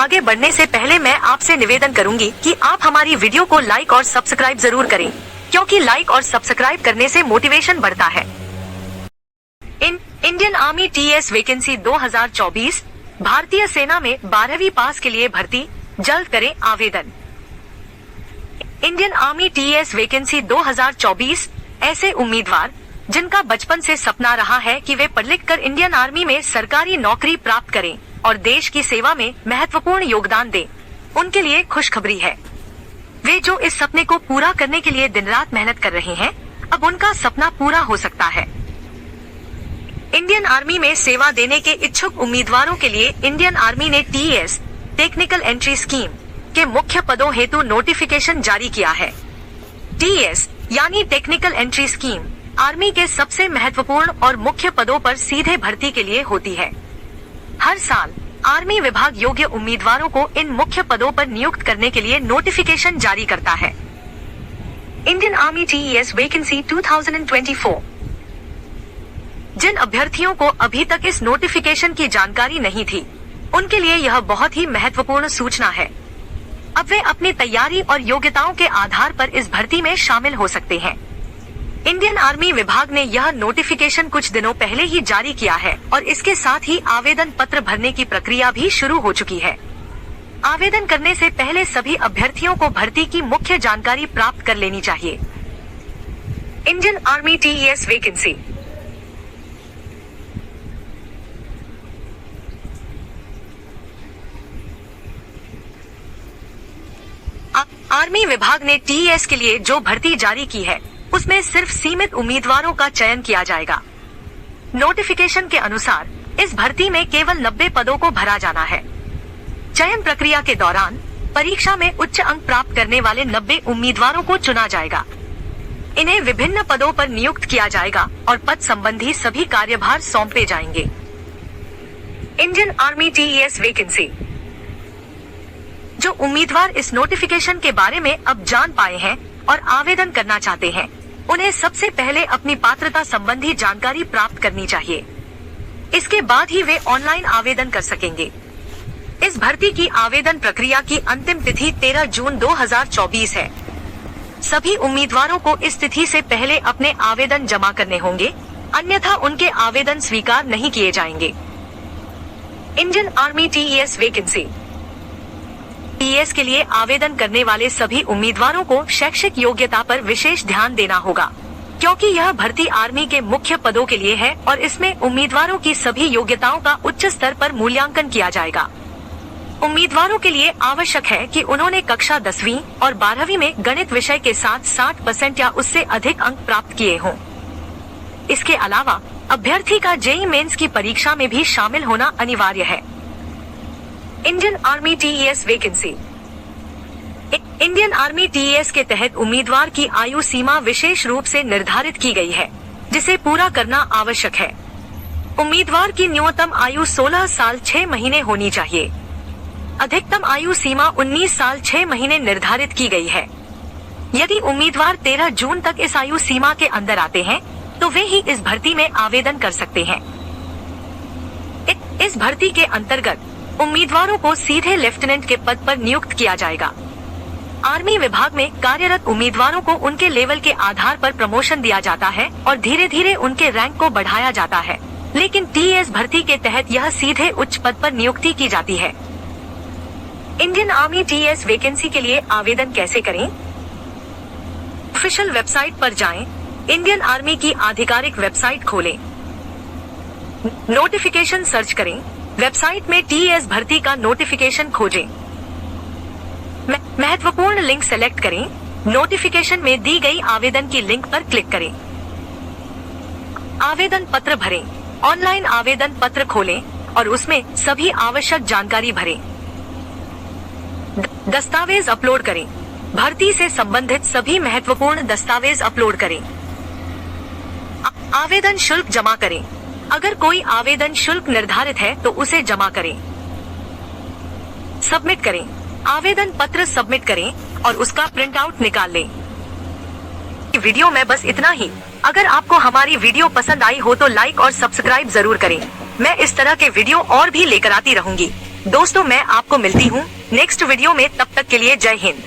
आगे बढ़ने से पहले मैं आपसे निवेदन करूंगी कि आप हमारी वीडियो को लाइक और सब्सक्राइब जरूर करें, क्योंकि लाइक और सब्सक्राइब करने से मोटिवेशन बढ़ता है। इंडियन आर्मी टीएस वैकेंसी 2024, भारतीय सेना में 12वीं पास के लिए भर्ती, जल्द करें आवेदन। इंडियन आर्मी टीएस वैकेंसी 2024 ऐसे उम्मीदवार जिनका बचपन से सपना रहा है कि वे पढ़ लिख कर इंडियन आर्मी में सरकारी नौकरी प्राप्त करें और देश की सेवा में महत्वपूर्ण योगदान दें, उनके लिए खुशखबरी है। वे जो इस सपने को पूरा करने के लिए दिन रात मेहनत कर रहे हैं, अब उनका सपना पूरा हो सकता है। इंडियन आर्मी में सेवा देने के इच्छुक उम्मीदवारों के लिए इंडियन आर्मी ने टीएस टेक्निकल एंट्री स्कीम के मुख्य पदों हेतु नोटिफिकेशन जारी किया है। टीएस यानी टेक्निकल एंट्री स्कीम आर्मी के सबसे महत्वपूर्ण और मुख्य पदों पर सीधे भर्ती के लिए होती है। हर साल आर्मी विभाग योग्य उम्मीदवारों को इन मुख्य पदों पर नियुक्त करने के लिए नोटिफिकेशन जारी करता है। Indian army TS vacancy 2024। जिन अभ्यर्थियों को अभी तक इस नोटिफिकेशन की जानकारी नहीं थी, उनके लिए यह बहुत ही महत्वपूर्ण सूचना है। अब वे अपनी तैयारी और योग्यताओं के आधार पर इस भर्ती में शामिल हो सकते हैं। इंडियन आर्मी विभाग ने यह नोटिफिकेशन कुछ दिनों पहले ही जारी किया है और इसके साथ ही आवेदन पत्र भरने की प्रक्रिया भी शुरू हो चुकी है। आवेदन करने से पहले सभी अभ्यर्थियों को भर्ती की मुख्य जानकारी प्राप्त कर लेनी चाहिए। Indian army TS vacancy. Army विभाग ने टीएस के लिए जो भर्ती जारी की है, उसमें सिर्फ सीमित उम्मीदवारों का चयन किया जाएगा। नोटिफिकेशन के अनुसार इस भर्ती में केवल 90 पदों को भरा जाना है। चयन प्रक्रिया के दौरान परीक्षा में उच्च अंक प्राप्त करने वाले 90 उम्मीदवारों को चुना जाएगा। इन्हें विभिन्न पदों पर नियुक्त किया जाएगा और पद संबंधी सभी कार्यभार सौंपे जाएंगे। Indian army TS vacancy. जो उम्मीदवार इस नोटिफिकेशन के बारे में अब जान पाए हैं और आवेदन करना चाहते हैं, उन्हें सबसे पहले अपनी पात्रता संबंधी जानकारी प्राप्त करनी चाहिए। इसके बाद ही वे ऑनलाइन आवेदन कर सकेंगे। इस भर्ती की आवेदन प्रक्रिया की अंतिम तिथि 13 जून 2024 है। सभी उम्मीदवारों को इस तिथि से पहले अपने आवेदन जमा करने होंगे, अन्यथा उनके आवेदन स्वीकार नहीं किए जाएंगे। Indian army TS vacancy. TS के लिए आवेदन करने वाले सभी उम्मीदवारों को शैक्षिक योग्यता पर विशेष ध्यान देना होगा, क्योंकि यह भर्ती आर्मी के मुख्य पदों के लिए है और इसमें उम्मीदवारों की सभी योग्यताओं का उच्च स्तर पर मूल्यांकन किया जाएगा। उम्मीदवारों के लिए आवश्यक है कि उन्होंने कक्षा 10वीं और 12वीं में गणित विषय के साथ 60% या उससे अधिक अंक प्राप्त किए हों। इसके अलावा अभ्यर्थी का जेईई मेंस की परीक्षा में भी शामिल होना अनिवार्य है। Indian army TS vacancy. Indian army TS के तहत उम्मीदवार की आयु सीमा विशेष रूप से निर्धारित की गई है, जिसे पूरा करना आवश्यक है। उम्मीदवार की न्यूनतम आयु 16 साल 6 महीने होनी चाहिए। अधिकतम आयु सीमा 19 साल 6 महीने निर्धारित की गई है। यदि उम्मीदवार 13 जून तक इस आयु सीमा के अंदर आते हैं, तो वे ही इस भर्ती में आवेदन कर सकते हैं। इस भर्ती के अंतर्गत उम्मीदवारों को सीधे लेफ्टिनेंट के पद पर नियुक्त किया जाएगा। आर्मी विभाग में कार्यरत उम्मीदवारों को उनके लेवल के आधार पर प्रमोशन दिया जाता है और धीरे धीरे उनके रैंक को बढ़ाया जाता है, लेकिन टीएस भर्ती के तहत यह सीधे उच्च पद पर नियुक्ति की जाती है। इंडियन आर्मी टीएस वैकेंसी के लिए आवेदन कैसे करें? ऑफिशियल वेबसाइट पर जाएं, इंडियन आर्मी की आधिकारिक वेबसाइट खोलें, नोटिफिकेशन सर्च करें, वेबसाइट में टीएस भर्ती का नोटिफिकेशन खोजें, महत्वपूर्ण लिंक सेलेक्ट करें, नोटिफिकेशन में दी गई आवेदन की लिंक पर क्लिक करें, आवेदन पत्र भरें, ऑनलाइन आवेदन पत्र खोलें और उसमें सभी आवश्यक जानकारी भरें, दस्तावेज अपलोड करें, भर्ती से संबंधित सभी महत्वपूर्ण दस्तावेज अपलोड करें, आवेदन शुल्क जमा करें। अगर कोई आवेदन शुल्क निर्धारित है तो उसे जमा करें, सबमिट करें, आवेदन पत्र सबमिट करें और उसका प्रिंट आउट निकाल लें। वीडियो में बस इतना ही। अगर आपको हमारी वीडियो पसंद आई हो तो लाइक और सब्सक्राइब जरूर करें। मैं इस तरह के वीडियो और भी लेकर आती रहूंगी। दोस्तों मैं आपको मिलती हूँ नेक्स्ट वीडियो में, तब तक के लिए जय हिंद।